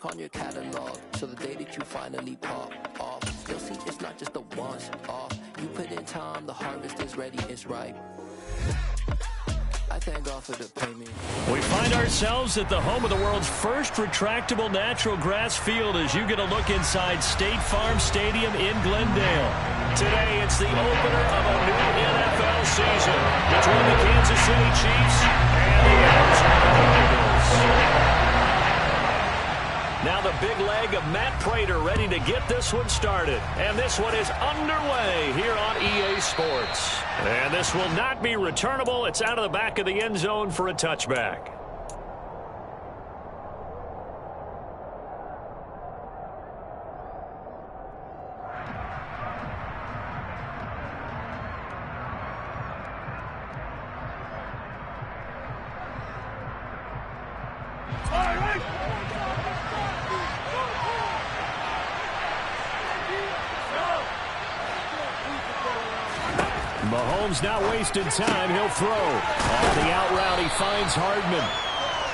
on your catalog, so the day that you finally pop off, you'll see it's not just a once off. You put in time, the harvest is ready, it's ripe. I thank God for the payment. We find ourselves at the home of the world's first retractable natural grass field as you get a look inside State Farm Stadium in Glendale. Today, it's the opener of a new NFL season between the Kansas City Chiefs and the Arizona Cardinals. Now the big leg of Matt Prater ready to get this one started. And this one is underway here on EA Sports. And this will not be returnable. It's out of the back of the end zone for a touchback. Mahomes not wasting time. He'll throw. On the out route, he finds Hardman.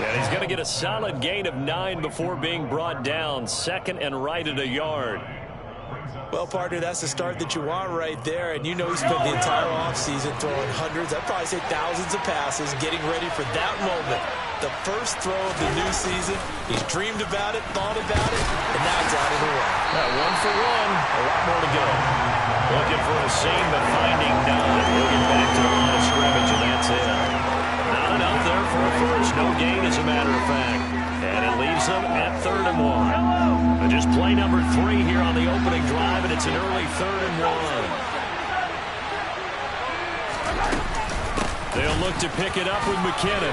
And he's going to get a solid gain of 9 before being brought down. Second and right at a yard. Well, partner, that's the start that you want right there. And you know he spent the entire offseason throwing hundreds, I'd probably say thousands of passes, getting ready for that moment. The first throw of the new season. He's dreamed about it, thought about it, and now it's out of the way. One for one. A lot more to go. Looking for a seam, but finding none. He'll get back to the line of scrimmage, and that's it. Not enough there for a first. No gain, as a matter of fact. And it leaves them at 3rd and 1. Just play number 3 here on the opening drive, and it's an early 3rd and 1. They'll look to pick it up with McKinnon.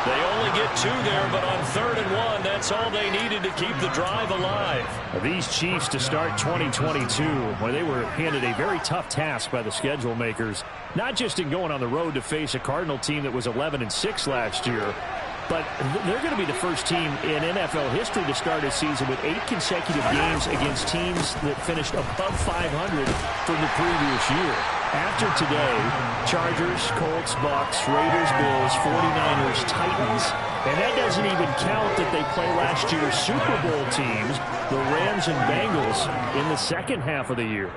They only get 2 there, but on 3rd and 1, that's all they needed to keep the drive alive. These Chiefs to start 2022, where they were handed a very tough task by the schedule makers, not just in going on the road to face a Cardinal team that was 11-6 last year, but they're going to be the first team in NFL history to start a season with 8 consecutive games against teams that finished above 500 from the previous year. After today, Chargers, Colts, Bucks, Raiders, Bills, 49ers, Titans, and that doesn't even count that they play last year's Super Bowl teams, the Rams and Bengals, in the second half of the year.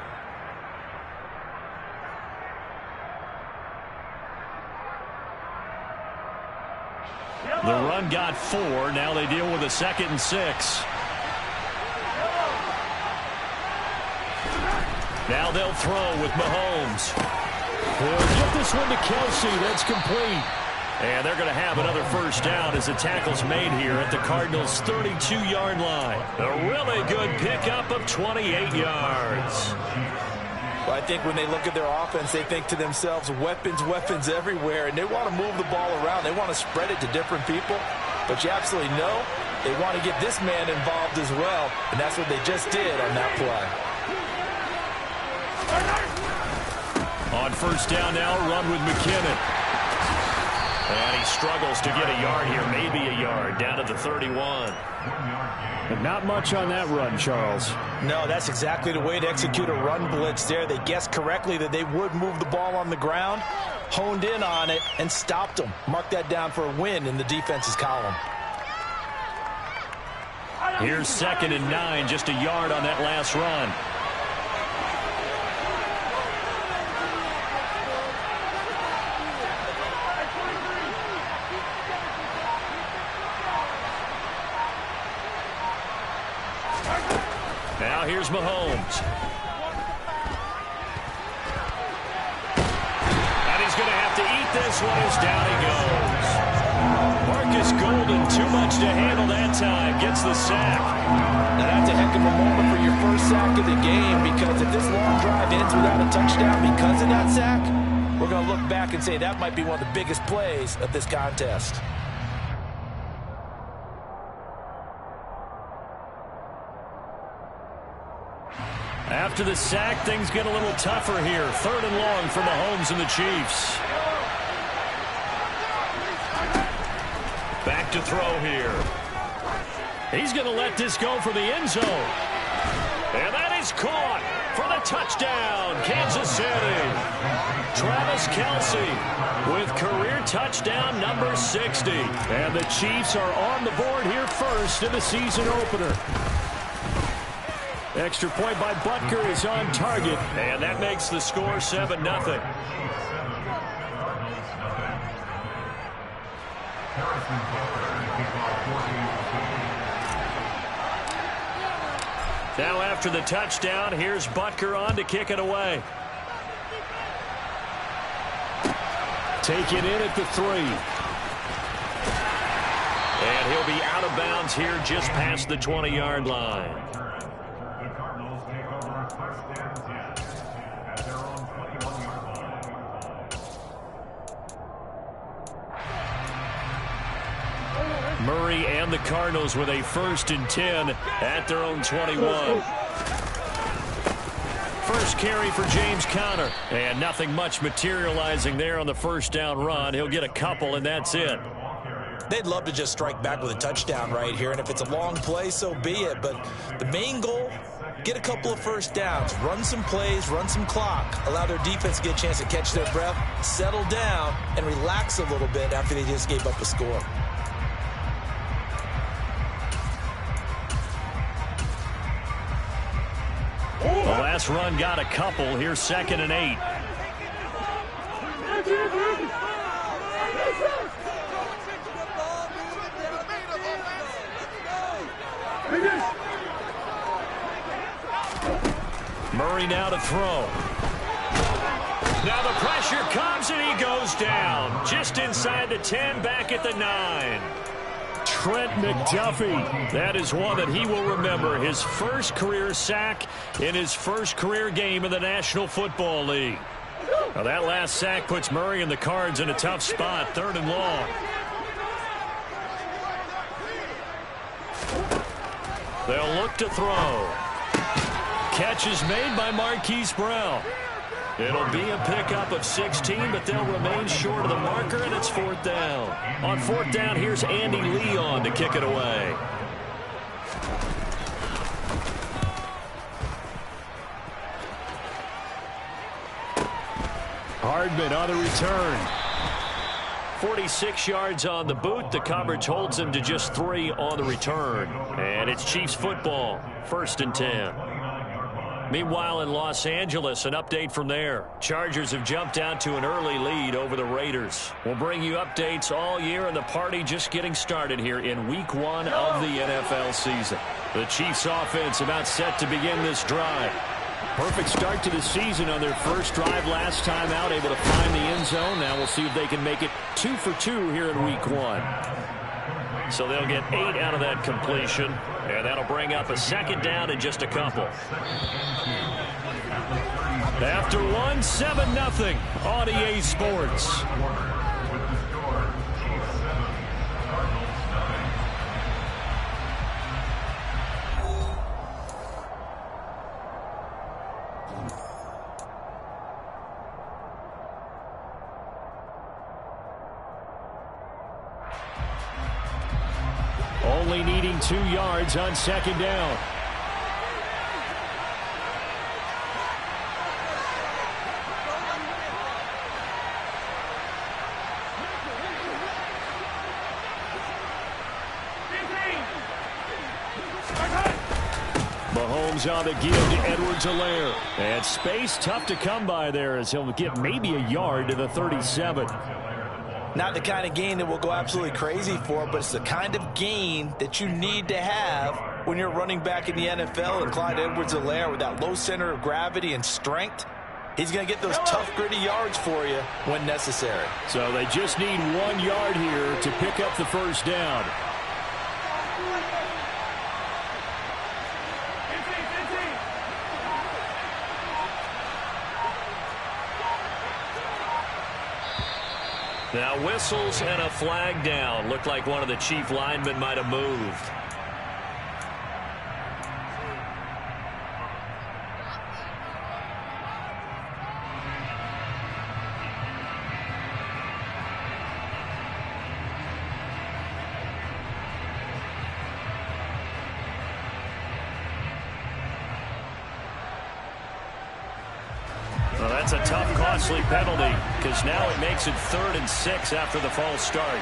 The run got 4. Now they deal with a 2nd and 6. Now they'll throw with Mahomes. He'll get this one to Kelsey. That's complete. And they're going to have another first down as the tackle's made here at the Cardinals' 32-yard line. A really good pickup of 28 yards. Well, I think when they look at their offense, they think to themselves, weapons, weapons everywhere, and they want to move the ball around. They want to spread it to different people, but you absolutely know they want to get this man involved as well, and that's what they just did on that play. On first down now, run with McKinnon. And he struggles to get a yard here, maybe a yard, down to the 31. But not much on that run, Charles. No, that's exactly the way to execute a run blitz there. They guessed correctly that they would move the ball on the ground, honed in on it, and stopped them. Mark that down for a win in the defense's column. Here's 2nd and 9, just a yard on that last run. Now here's Mahomes. And he's going to have to eat this one as down he goes. Marcus Golden, too much to handle that time, gets the sack. Now that's a heck of a moment for your first sack of the game, because if this long drive ends without a touchdown because of that sack, we're going to look back and say that might be one of the biggest plays of this contest. After the sack, things get a little tougher here. 3rd and long for Mahomes and the Chiefs. Back to throw here. He's going to let this go for the end zone. And that is caught for the touchdown, Kansas City. Travis Kelce with career touchdown number 60. And the Chiefs are on the board here first first of the season opener. Extra point by Butker is on target. And that makes the score 7-0. Now after the touchdown, here's Butker on to kick it away. Take it in at the 3. And he'll be out of bounds here just past the 20-yard line. Murray and the Cardinals with a 1st and 10 at their own 21. First carry for James Conner. And nothing much materializing there on the first down run. He'll get a couple, and that's it. They'd love to just strike back with a touchdown right here, and if it's a long play, so be it. But the main goal, get a couple of first downs, run some plays, run some clock, allow their defense to get a chance to catch their breath, settle down, and relax a little bit after they just gave up a score. The last run got a couple. Here's 2nd and 8. Murray now to throw. Now the pressure comes and he goes down. Just inside the 10, back at the 9. Trent McDuffie. That is one that he will remember. His first career sack in his first career game in the National Football League. Now that last sack puts Murray and the Cards in a tough spot. 3rd and long. They'll look to throw. Catch is made by Marquise Brown. It'll be a pickup of 16, but they'll remain short of the marker, and it's 4th down. On 4th down, here's Andy Lee on to kick it away. Hardman on the return. 46 yards on the boot. The coverage holds him to just 3 on the return. And it's Chiefs football, 1st and 10. Meanwhile, in Los Angeles, an update from there. Chargers have jumped out to an early lead over the Raiders. We'll bring you updates all year, and the party just getting started here in Week 1 of the NFL season. The Chiefs offense about set to begin this drive. Perfect start to the season on their first drive last time out, able to find the end zone. Now we'll see if they can make it 2 for 2 here in Week 1. So they'll get 8 out of that completion, and that'll bring up a 2nd down in just a couple. After 1, 7-0 on EA Sports. Only needing 2 yards on 2nd down. Mahomes on the give to Edwards-Helaire. And space tough to come by there as he'll get maybe a yard to the 37. Not the kind of gain that will go absolutely crazy for, but it's the kind of gain that you need to have when you're running back in the NFL. And Clyde Edwards-Helaire, with that low center of gravity and strength, he's going to get those tough, gritty yards for you when necessary. So they just need 1 yard here to pick up the first down. Now whistles and a flag down. Looked like one of the Chief linemen might have moved. Well, that's a tough, costly penalty because now it makes it 3rd and 6 after the false start.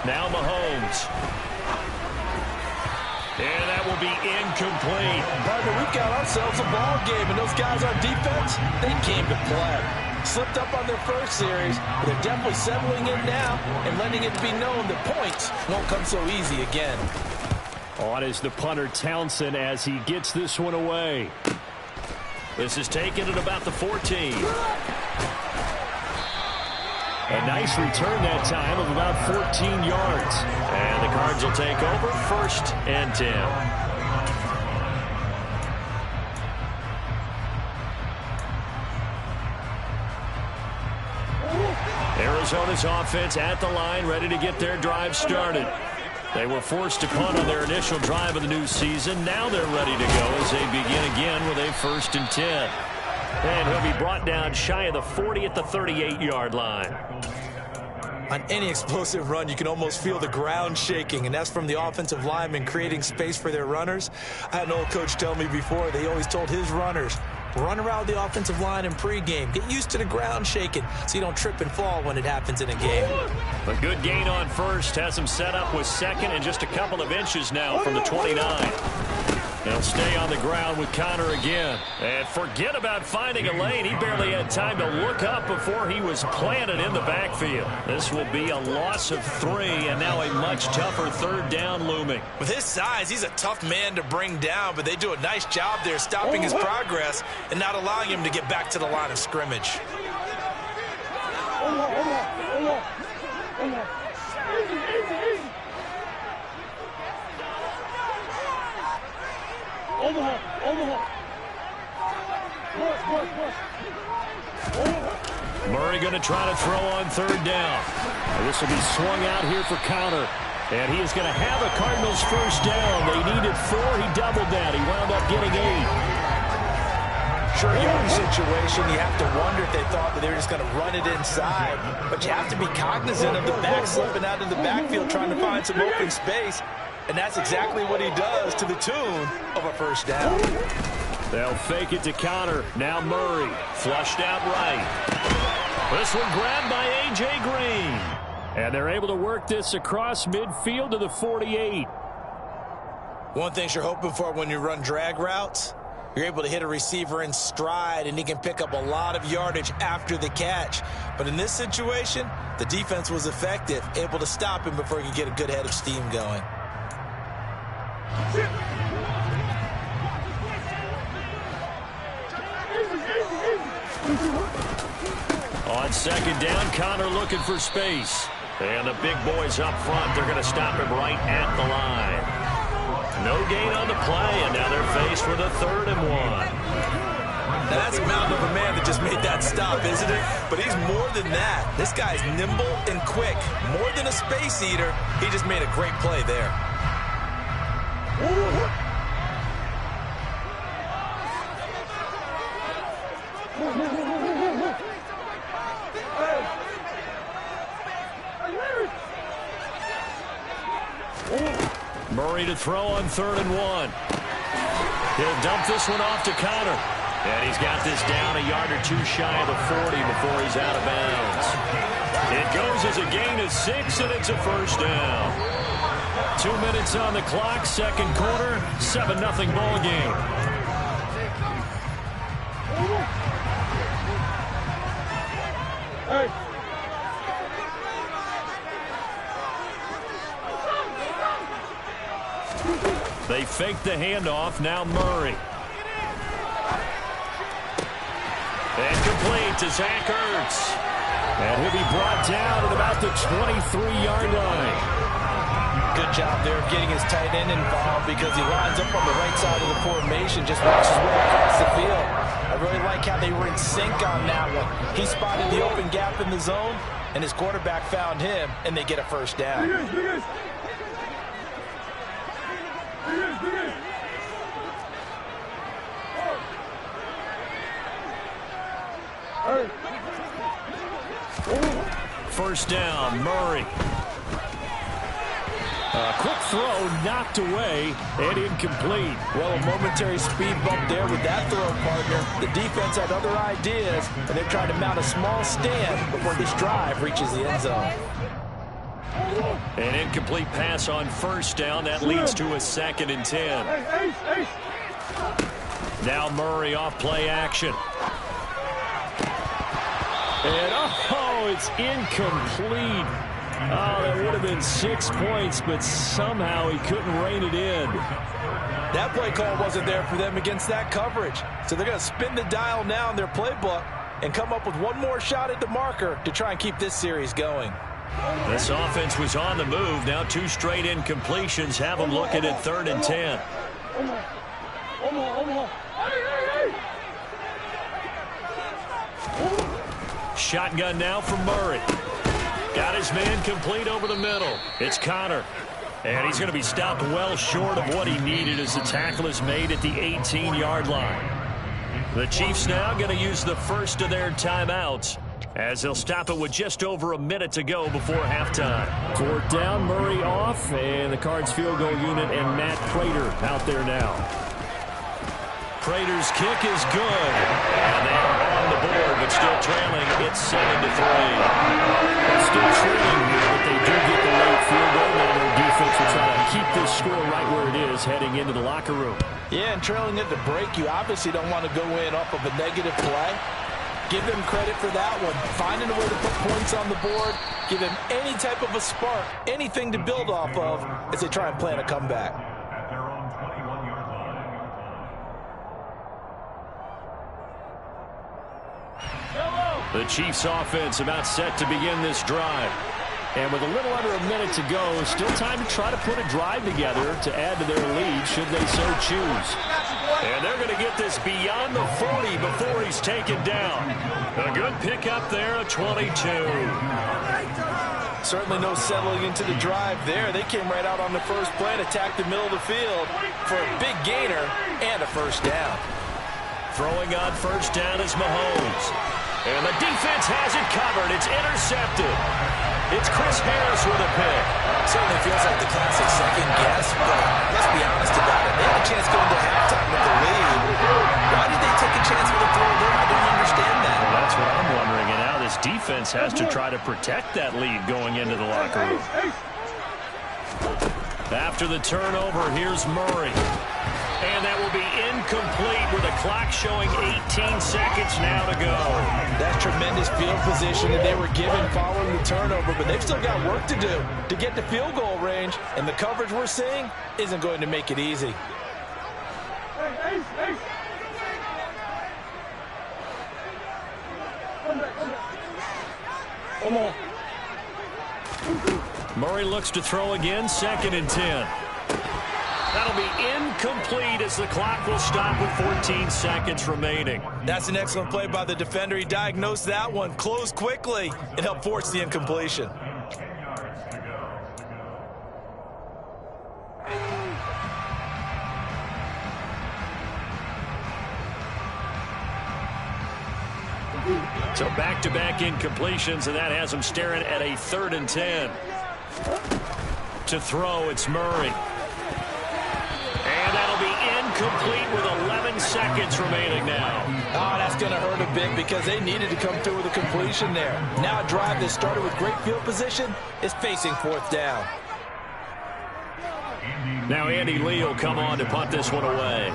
Now Mahomes. And that will be incomplete. Partner, we've got ourselves a ball game, and those guys on defense, they came to play. Slipped up on their first series, but they're definitely settling in now and letting it be known that points won't come so easy again. On is the punter Townsend as he gets this one away. This is taken at about the 14. A nice return that time of about 14 yards. And the Cards will take over 1st and 10. Arizona's offense at the line, ready to get their drive started. They were forced to punt on their initial drive of the new season. Now they're ready to go as they begin again with a 1st and 10. And he'll be brought down shy of the 40 at the 38-yard line. On any explosive run, you can almost feel the ground shaking, and that's from the offensive linemen creating space for their runners. I had an old coach tell me before, they always told his runners, run around the offensive line in pregame. Get used to the ground shaking so you don't trip and fall when it happens in a game. A good gain on first has him set up with 2nd and just a couple of inches now from the 29. He'll stay on the ground with Connor again. And forget about finding a lane. He barely had time to look up before he was planted in the backfield. This will be a loss of 3, and now a much tougher 3rd down looming. With his size, he's a tough man to bring down, but they do a nice job there stopping his progress and not allowing him to get back to the line of scrimmage. Murray going to try to throw on 3rd down. This will be swung out here for Connor. And he is going to have a Cardinals 1st down. They needed 4. He doubled that. He wound up getting 8. Sure, young situation, you have to wonder if they thought that they were just going to run it inside. But you have to be cognizant of the back slipping out of the backfield trying to find some open space. And that's exactly what he does to the tune of a 1st down. They'll fake it to Connor. Now Murray. Flushed out right. This one grabbed by A.J. Green. And they're able to work this across midfield to the 48. One thing you're hoping for when you run drag routes, you're able to hit a receiver in stride, and he can pick up a lot of yardage after the catch. But in this situation, the defense was effective, able to stop him before he could get a good head of steam going. On 2nd down, Connor looking for space. And the big boys up front, they're going to stop him right at the line. No gain on the play, and now they're faced with a 3rd and 1. Now that's a mountain of a man that just made that stop, isn't it? But he's more than that. This guy's nimble and quick. More than a space eater, he just made a great play there. Murray to throw on 3rd and 1. He'll dump this one off to Connor. And he's got this down a yard or 2 shy of the 40 before he's out of bounds. It goes as a gain of 6, and it's a 1st down. 2 minutes on the clock, 2nd quarter, 7-0 ball game. They fake the handoff. Now Murray. And complete to Zach Ertz. And he'll be brought down at about the 23-yard line. Good job there of getting his tight end involved because he lines up on the right side of the formation, just watches his way across the field. I really like how they were in sync on that one. He spotted the open gap in the zone, and his quarterback found him, and they get a 1st down. First down, Murray. A quick throw knocked away and incomplete. Well, a momentary speed bump there with that throw, partner. The defense had other ideas, and they're trying to mount a small stand before this drive reaches the end zone. An incomplete pass on first down. That leads to a 2nd and 10. Now Murray off play action. And, it's incomplete. Oh, that would have been 6 points, but somehow he couldn't rein it in. That play call wasn't there for them against that coverage. So they're going to spin the dial now in their playbook and come up with one more shot at the marker to try and keep this series going. This offense was on the move. Now 2 straight incompletions have them looking at 3rd and 10. Shotgun now from Murray. Got his man complete over the middle. It's Connor. And he's going to be stopped well short of what he needed as the tackle is made at the 18-yard line. The Chiefs now going to use the first of their timeouts as they'll stop it with just over a minute to go before halftime. 4th down, Murray off, and the Cards field goal unit and Matt Prater out there now. Prater's kick is good. And they are on the board, but still trailing. It's 7-3. They're still trailing here, but they do get the late field goal. Now their defense will try to keep this score right where it is heading into the locker room. Yeah, and trailing at the break, you obviously don't want to go in off of a negative play. Give them credit for that one. Finding a way to put points on the board. Give them any type of a spark, anything to build off of as they try and plan a comeback. The Chiefs offense about set to begin this drive. And with a little under a minute to go, still time to try to put a drive together to add to their lead should they so choose. And they're going to get this beyond the 40 before he's taken down. A good pickup there, a 22. Certainly no settling into the drive there. They came right out on the first play and attacked the middle of the field for a big gainer and a first down. Throwing on first down is Mahomes. And the defense has it covered. It's intercepted. It's Chris Harris with a pick. Certainly feels like the classic second guess, but let's be honest about it. They had a chance going to halftime with the lead. Why did they take a chance with a throw there? I don't understand that. Well, that's what I'm wondering. And now this defense has to try to protect that lead going into the locker room. After the turnover, here's Murray. And that will be incomplete with the clock showing 18 seconds now to go. That's tremendous field position that they were given following the turnover, but they've still got work to do to get to field goal range, and the coverage we're seeing isn't going to make it easy. Murray looks to throw again, 2nd and 10. That'll be incomplete as the clock will stop with 14 seconds remaining. That's an excellent play by the defender. He diagnosed that one, closed quickly, and helped force the incompletion. So back-to-back incompletions, and that has them staring at a 3rd and 10. To throw, it's Murray. And that'll be incomplete with 11 seconds remaining now. Oh, that's going to hurt a bit because they needed to come through with a completion there. Now a drive that started with great field position is facing 4th down. Now Andy Lee will come on to punt this one away.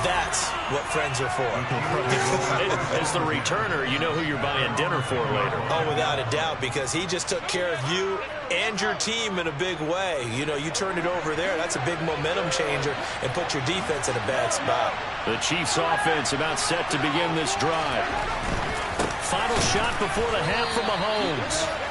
That's what friends are for. As the returner, you know who you're buying dinner for later. Oh, without a doubt, because he just took care of you and your team in a big way. You know, you turned it over there. That's a big momentum changer and put your defense in a bad spot. The Chiefs offense about set to begin this drive. Final shot before the half from Mahomes.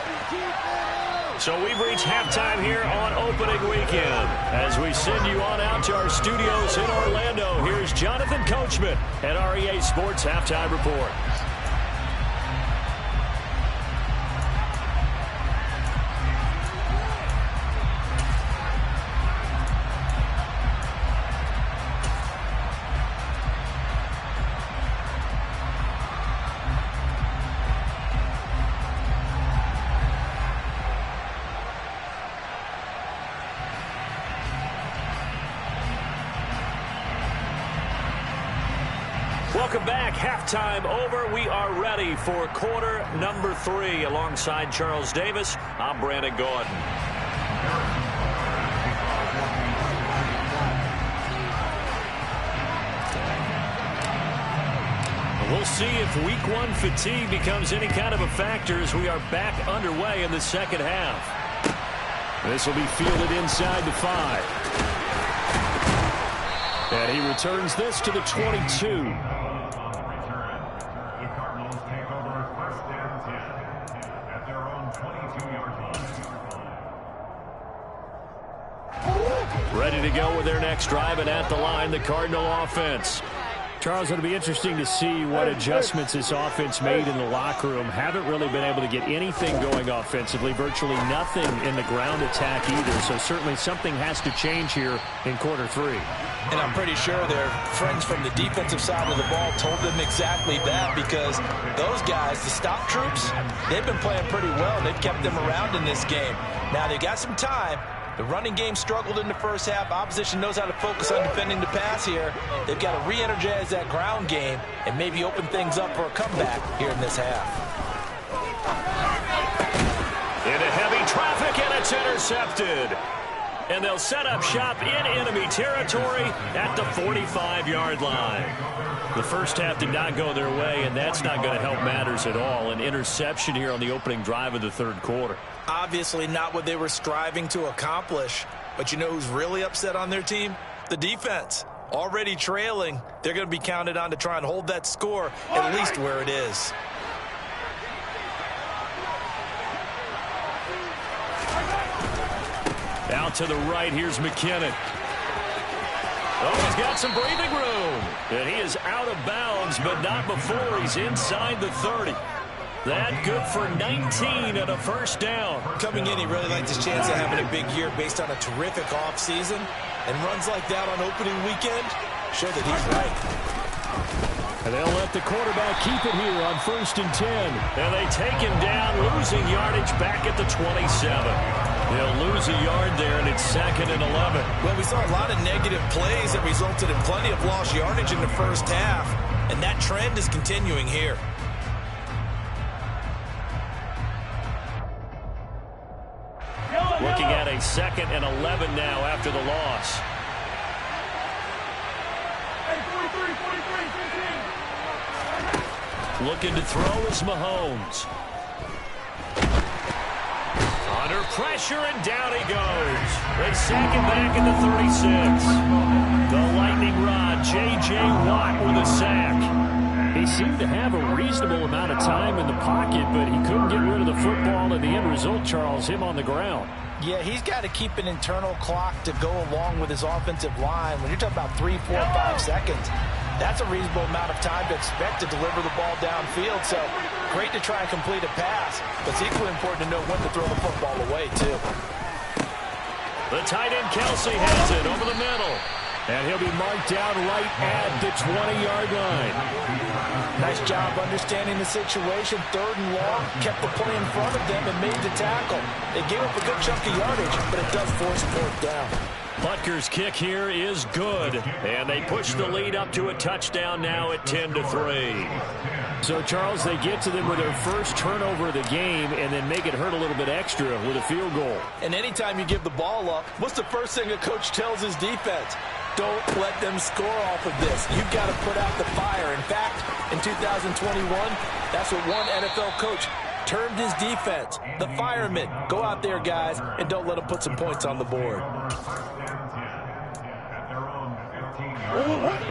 So we've reached halftime here on opening weekend. As we send you on out to our studios in Orlando, here's Jonathan Coachman at REA Sports Halftime Report. Welcome back. Halftime over. We are ready for quarter number 3. Alongside Charles Davis, I'm Brandon Gordon. We'll see if week 1 fatigue becomes any kind of a factor as we are back underway in the second half. This will be fielded inside the 5. And he returns this to the 22. Ready to go with their next drive, and at the line, the Cardinal offense. Charles, it'll be interesting to see what adjustments this offense made in the locker room. Haven't really been able to get anything going offensively, virtually nothing in the ground attack either. So certainly something has to change here in quarter 3. And I'm pretty sure their friends from the defensive side of the ball told them exactly that, because those guys, the stop troops, they've been playing pretty well. They've kept them around in this game. Now they got some time. The running game struggled in the first half. Opposition knows how to focus on defending the pass here. They've got to re-energize that ground game and maybe open things up for a comeback here in this half. Into heavy traffic, and it's intercepted. And they'll set up shop in enemy territory at the 45-yard line. The first half did not go their way, and that's not going to help matters at all. An interception here on the opening drive of the third quarter. Obviously not what they were striving to accomplish. But you know who's really upset on their team? The defense. Already trailing. They're going to be counted on to try and hold that score at least where it is. Out to the right, here's McKinnon. Oh, he's got some breathing room. And he is out of bounds, but not before he's inside the 30. That good for 19 and a first down. Coming in, he really liked his chance of having a big year based on a terrific offseason. And runs like that on opening weekend show that he's right. And they'll let the quarterback keep it here on 1st and 10. And they take him down, losing yardage back at the 27. They'll lose a yard there, and it's 2nd and 11. Well, we saw a lot of negative plays that resulted in plenty of lost yardage in the first half. And that trend is continuing here. Looking at a 2nd and 11 now after the loss. Looking to throw is Mahomes. Under pressure, and down he goes. They sack him back at the 36. The lightning rod, J.J. Watt with a sack. He seemed to have a reasonable amount of time in the pocket, but he couldn't get rid of the football, and the end result, Charles, him on the ground. Yeah, he's got to keep an internal clock to go along with his offensive line. When you're talking about 3, 4, 5 seconds, that's a reasonable amount of time to expect to deliver the ball downfield. So great to try and complete a pass, but it's equally important to know when to throw the football away, too. The tight end Kelsey has it over the middle. And he'll be marked down right at the 20-yard line. Nice job understanding the situation. 3rd and long, kept the play in front of them and made the tackle. They gave up a good chunk of yardage, but it does force 4th down. Butker's kick here is good. And they push the lead up to a touchdown now at 10-3. So, Charles, they get to them with their first turnover of the game and then make it hurt a little bit extra with a field goal. And anytime you give the ball up, what's the first thing a coach tells his defense? Don't let them score off of this. You've got to put out the fire. In fact, in 2021, that's what one NFL coach termed his defense. The firemen. Go out there, guys, and don't let them put some points on the board.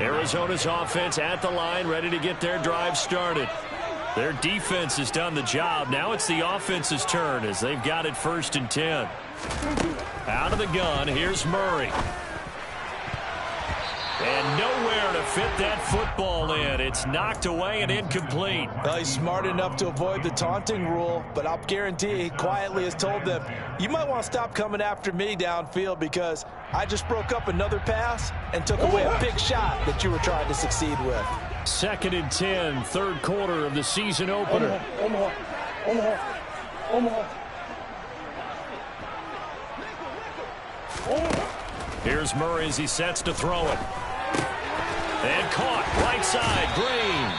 Arizona's offense at the line, ready to get their drive started. Their defense has done the job. Now it's the offense's turn as they've got it 1st and 10. Out of the gun, here's Murray. And nowhere to fit that football in. It's knocked away and incomplete. Well, he's smart enough to avoid the taunting rule, but I'll guarantee he quietly has told them, you might want to stop coming after me downfield because I just broke up another pass and took away a big shot that you were trying to succeed with. 2nd and 10, 3rd quarter of the season opener. Here's Murray as he sets to throw it. And caught right side, Green.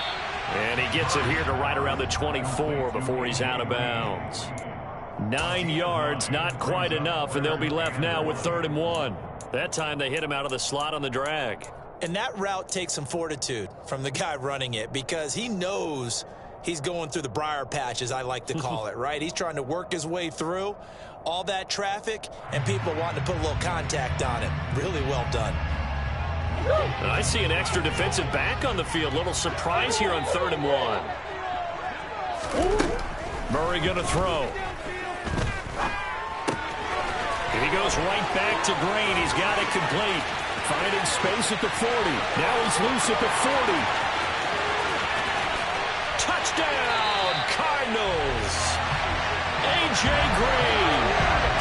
And he gets it here to right around the 24 before he's out of bounds. 9 yards, not quite enough, and they'll be left now with 3rd and 1. That time they hit him out of the slot on the drag. And that route takes some fortitude from the guy running it because he knows he's going through the briar patch, as I like to call it, right? He's trying to work his way through all that traffic and people wanting to put a little contact on him. Really well done. And I see an extra defensive back on the field. Little surprise here on 3rd and 1. Murray going to throw. He goes right back to Green. He's got it complete. Finding space at the 40. Now he's loose at the 40. Touchdown, Cardinals. A.J. Green,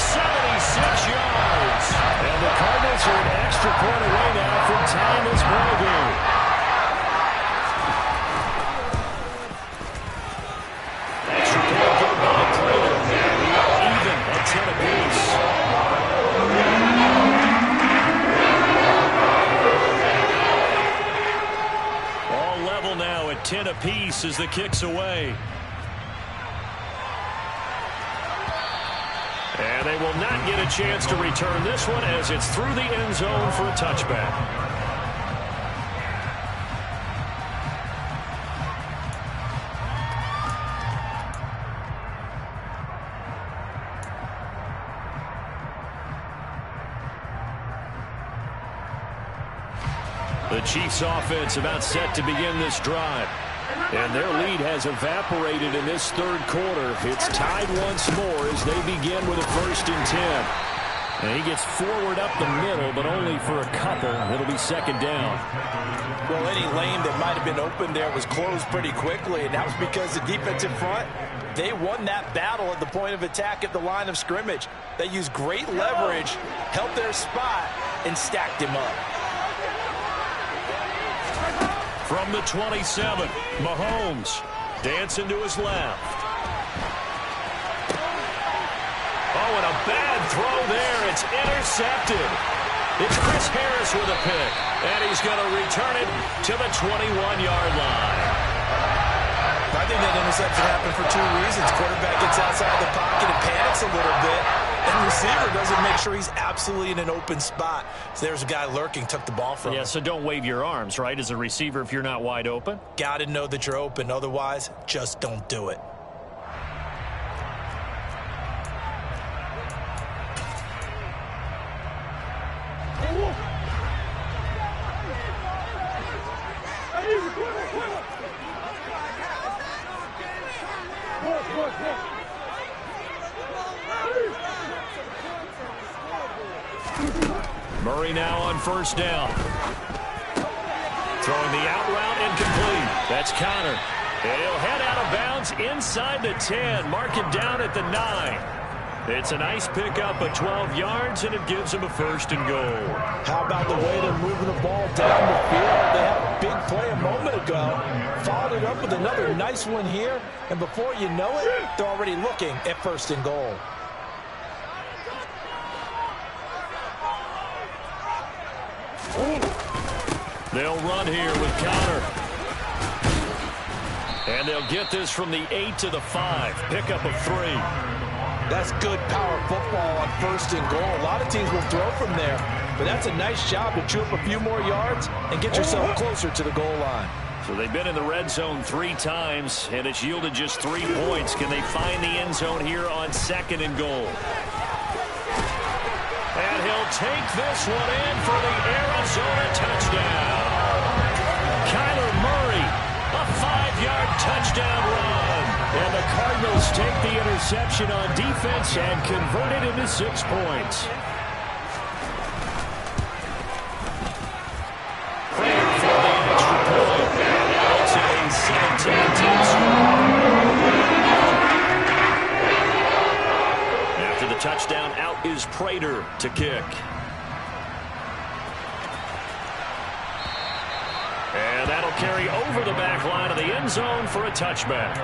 76 yards. And the Cardinals are an extra point away now from tying this ball game. Extra point given by Prater. Even at 10 apiece. All level now at 10 apiece as the kick's away. And they will not get a chance to return this one as it's through the end zone for a touchback. The Chiefs offense about set to begin this drive. And their lead has evaporated in this 3rd quarter. It's tied once more as they begin with a 1st and 10. And he gets forward up the middle, but only for a couple. It'll be 2nd down. Well, any lane that might have been open there was closed pretty quickly, and that was because the defensive front, they won that battle at the point of attack at the line of scrimmage. They used great leverage, held their spot, and stacked him up. From the 27, Mahomes dancing to his left. Oh, and a bad throw there. It's intercepted. It's Chris Harris with a pick, and he's going to return it to the 21-yard line. I think that interception happened for 2 reasons. Quarterback gets outside the pocket and panics a little bit, and receiver doesn't make sure he's absolutely in an open spot. So there's a guy lurking, took the ball from him. Yeah, so don't wave your arms, right, as a receiver if you're not wide open. Got to know that you're open. Otherwise, just don't do it. Murray now on 1st down. Throwing the out route incomplete. That's Connor. And he'll head out of bounds inside the 10. Mark it down at the 9. It's a nice pickup of 12 yards, and it gives him a 1st and goal. How about the way they're moving the ball down the field? They had a big play a moment ago. Followed it up with another nice one here. And before you know it, they're already looking at 1st and goal. They'll run here with Connor. And they'll get this from the 8 to the 5. Pickup of 3. That's good power football on 1st and goal. A lot of teams will throw from there, but that's a nice job to chew up a few more yards and get yourself closer to the goal line. So they've been in the red zone 3 times, and it's yielded just 3 points. Can they find the end zone here on 2nd and goal? And he'll take this one in for the Arizona touchdown. Kyler Murray, a 5-yard touchdown run. And the Cardinals take the interception on defense and convert it into 6 points. Prater for the extra point. It's a 17-10 score. After the touchdown, out is Prater to kick. And that'll carry over the back line of the end zone for a touchback.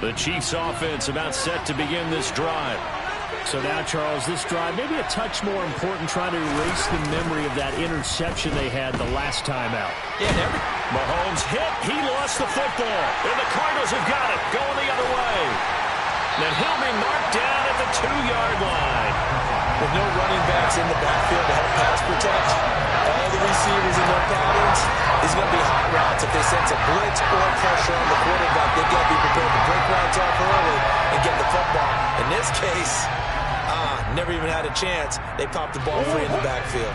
The Chiefs offense about set to begin this drive. So now, Charles, this drive maybe a touch more important, trying to erase the memory of that interception they had the last time out. Yeah, Mahomes hit. He lost the football. And the Cardinals have got it. Going the other way. Then he'll be marked down at the 2-yard line. With no running backs in the backfield to help pass protect, all the receivers in their patterns, these are going to be hot routes. If they sense a blitz or pressure on the quarterback, they've got to be prepared to break routes off early and get the football. In this case, never even had a chance. They popped the ball free in the backfield.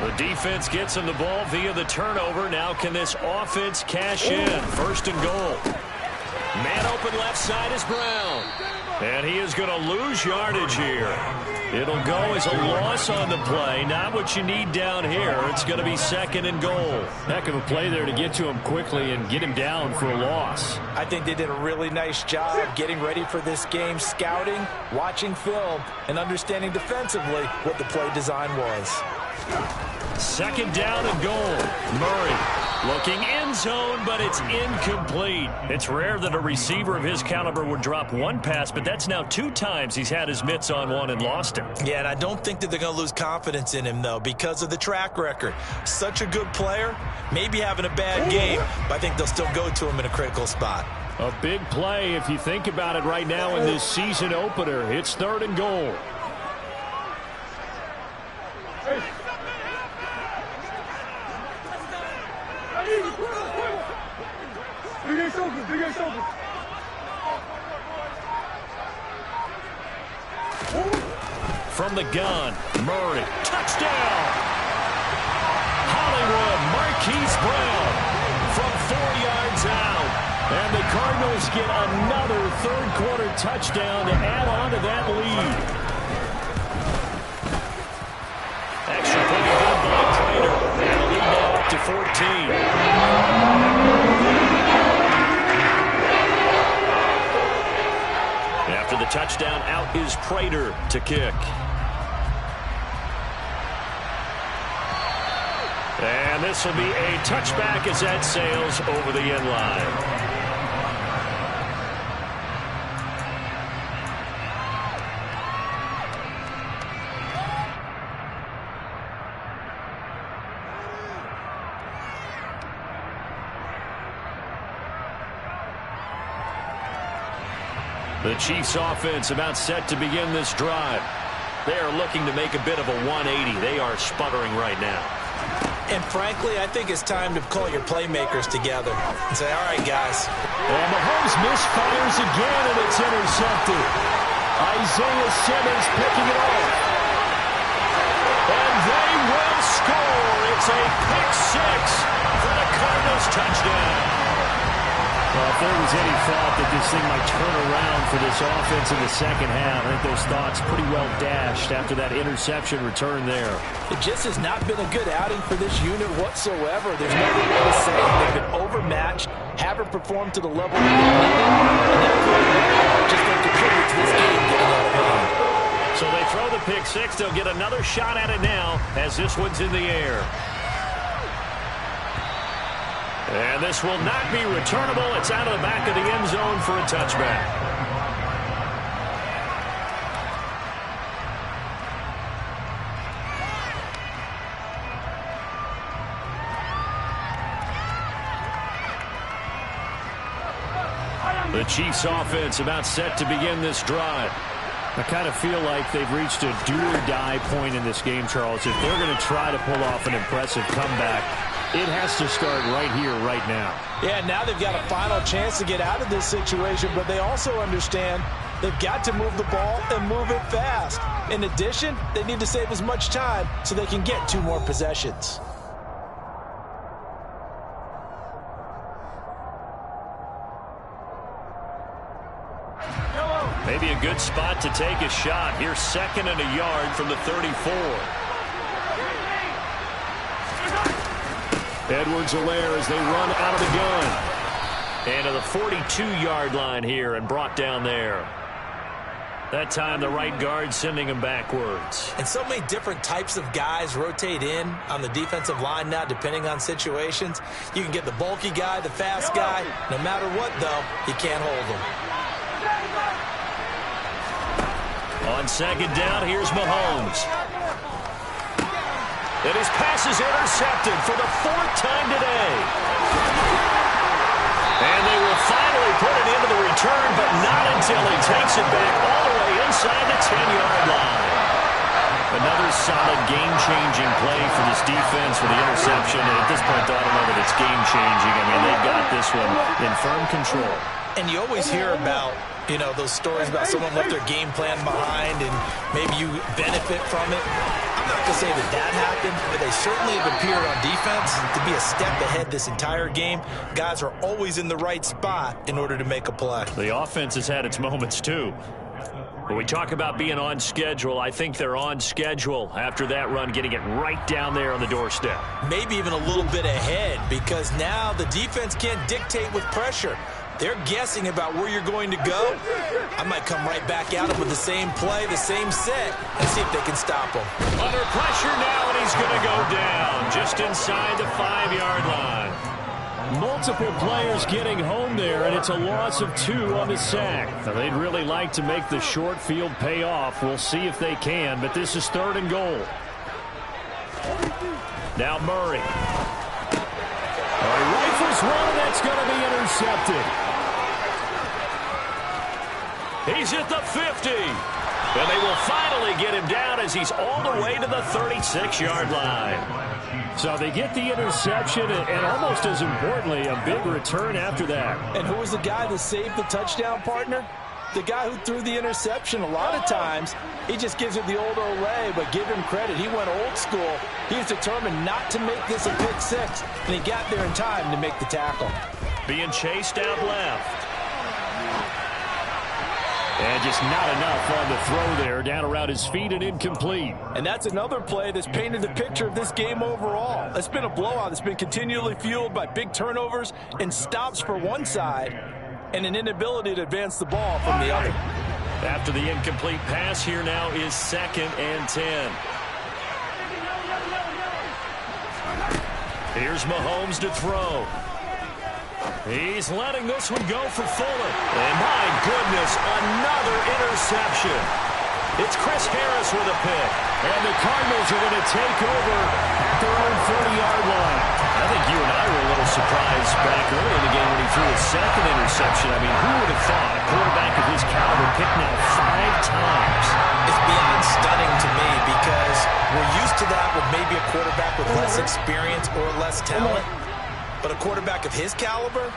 The defense gets him the ball via the turnover. Now can this offense cash in? First and goal. Man open left side is Brown. And he is going to lose yardage here. It'll go as a loss on the play. Not what you need down here. It's going to be second and goal. Heck of a play there to get to him quickly and get him down for a loss. I think they did a really nice job getting ready for this game, scouting, watching film, and understanding defensively what the play design was. Second down and goal. Murray looking end zone, but it's incomplete. It's rare that a receiver of his caliber would drop one pass, but that's now 2 times he's had his mitts on one and lost him. Yeah, and I don't think that they're going to lose confidence in him, though, because of the track record. Such a good player, maybe having a bad game, but I think they'll still go to him in a critical spot. A big play if you think about it right now in this season opener. It's third and goal. From the gun, Murray, touchdown! Hollywood, Marquise Brown from 4 yards out. And the Cardinals get another third-quarter touchdown to add on to that lead. Extra point good by Prater. And the lead now up to 14. After the touchdown, out is Prater to kick. And this will be a touchback as that sails over the end line. The Chiefs offense about set to begin this drive. They are looking to make a bit of a 180. They are sputtering right now. And frankly, I think it's time to call your playmakers together and say, all right, guys. And Mahomes misfires again, and it's intercepted. Isaiah Simmons picking it off. And they will score. It's a pick six for the Cardinals touchdown. Well, if there was any thought that this thing might turn around for this offense in the second half, I think those thoughts pretty well dashed after that interception return there. It just has not been a good outing for this unit whatsoever. There's nothing to say. They've been overmatched, haven't performed to the level that they needed, and that just don't contribute to this game getting out of hand. So they throw the pick six. They'll get another shot at it now as this one's in the air. And this will not be returnable. It's out of the back of the end zone for a touchback. The Chiefs offense about set to begin this drive. I kind of feel like they've reached a do-or-die point in this game, Charles. If they're going to try to pull off an impressive comeback, it has to start right here, right now. Yeah, now they've got a final chance to get out of this situation, but they also understand they've got to move the ball and move it fast. In addition, they need to save as much time so they can get 2 more possessions. Maybe a good spot to take a shot. Here's second and a yard from the 34. Edwards-Helaire as they run out of the gun. And to the 42-yard line here and brought down there. That time the right guard sending him backwards. And so many different types of guys rotate in on the defensive line now depending on situations. You can get the bulky guy, the fast guy. No matter what, though, you can't hold him. On second down, here's Mahomes. And his pass is intercepted for the 4th time today. And they will finally put it into the return, but not until he takes it back all the way inside the 10-yard line. Another solid game-changing play for this defense for the interception. And at this point, I don't know that it's game-changing. I mean, they've got this one in firm control. And you always hear about, those stories about someone left their game plan behind and maybe you benefit from it. I'm not going to say that happened, but they certainly have appeared on defense to be a step ahead this entire game. Guys are always in the right spot in order to make a play. The offense has had its moments, too. When we talk about being on schedule, I think they're on schedule after that run, getting it right down there on the doorstep. Maybe even a little bit ahead, because now the defense can't dictate with pressure. They're guessing about where you're going to go. I might come right back at them with the same play, the same set, and see if they can stop them. Under pressure now, and he's going to go down just inside the 5-yard line. Multiple players getting home there, and it's a loss of 2 on the sack. Now, they'd really like to make the short field pay off. We'll see if they can, but this is 3rd and goal. Now Murray. Rifles one, that's going to be intercepted. He's at the 50. And they will finally get him down as he's all the way to the 36-yard line. So they get the interception, and almost as importantly, a big return after that. And who was the guy that saved the touchdown, partner? The guy who threw the interception. A lot of times, he just gives it the old Olay, but give him credit. He went old school. He was determined not to make this a pick 6, and he got there in time to make the tackle. Being chased out left. And just not enough on the throw there, down around his feet and incomplete. And that's another play that's painted the picture of this game overall. It's been a blowout. It's been continually fueled by big turnovers and stops for one side and an inability to advance the ball from the other. After the incomplete pass, here now is 2nd and 10. Here's Mahomes to throw. He's letting this one go for Fuller. And my goodness, another interception. It's Chris Harris with a pick. And the Cardinals are going to take over at their own 40-yard line. I think you and I were a little surprised back early in the game when he threw his 2nd interception. I mean, who would have thought a quarterback of his caliber picked now 5 times? It's beyond stunning to me because we're used to that with maybe a quarterback with less experience or less talent. But a quarterback of his caliber,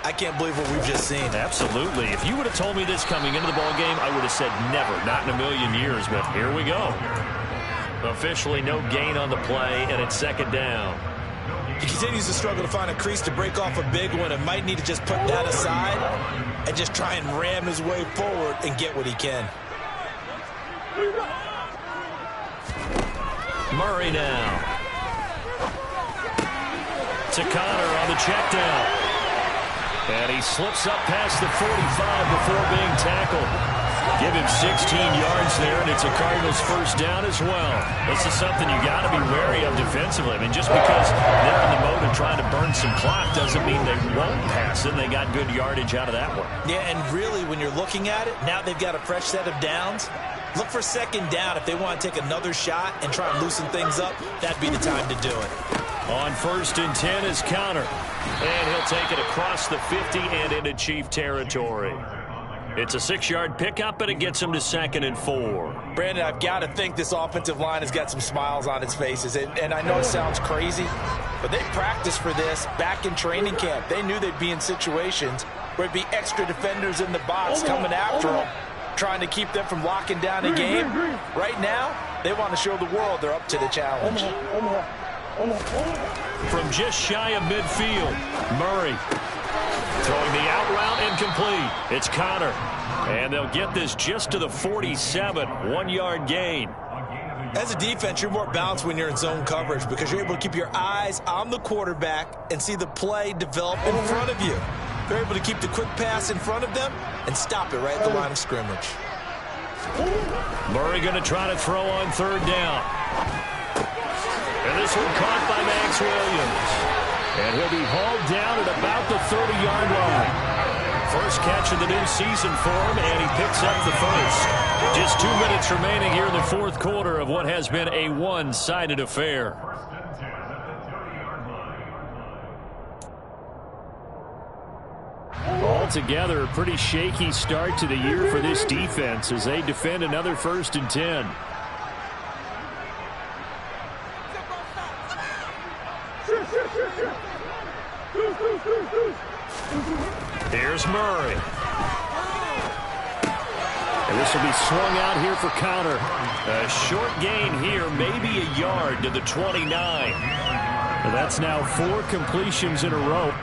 I can't believe what we've just seen. Absolutely. If you would have told me this coming into the ball game, I would have said never, not in a million years. But here we go. Officially no gain on the play, and it's 2nd down. He continues to struggle to find a crease to break off a big one and might need to just put that aside and just try and ram his way forward and get what he can. Murray now. To Connor on the check down. And he slips up past the 45 before being tackled. Give him 16 yards there, and it's a Cardinals 1st down as well. This is something you got to be wary of defensively. I mean, just because they're in the mode of trying to burn some clock doesn't mean they won't pass it. They got good yardage out of that one. Yeah, and really, when you're looking at it, now they've got a fresh set of downs. Look for 2nd down. If they want to take another shot and try and loosen things up, that'd be the time to do it. On 1st and 10 is Connor. And he'll take it across the 50 and into Chief territory. It's a 6-yard pickup, and it gets him to 2nd and 4. Brandon, I've got to think this offensive line has got some smiles on its faces. And I know it sounds crazy, but they practiced for this back in training camp. They knew they'd be in situations where it'd be extra defenders in the box coming after them, trying to keep them from locking down a game. Right now, they want to show the world they're up to the challenge. From just shy of midfield, Murray throwing the out route incomplete. It's Connor. And they'll get this just to the 47, 1-yard gain. As a defense, you're more balanced when you're in zone coverage because you're able to keep your eyes on the quarterback and see the play develop in front of you. They're able to keep the quick pass in front of them and stop it right at the line of scrimmage. Murray going to try to throw on 3rd down. And this one caught by Max Williams. And he'll be hauled down at about the 30-yard line. 1st first catch of the new season for him, and he picks up the first. Just 2 minutes remaining here in the fourth quarter of what has been a one-sided affair. Altogether, a pretty shaky start to the year for this defense as they defend another 1st and 10. Here's Murray. And this will be swung out here for counter. A short gain here, maybe a yard to the 29. And that's now 4 completions in a row.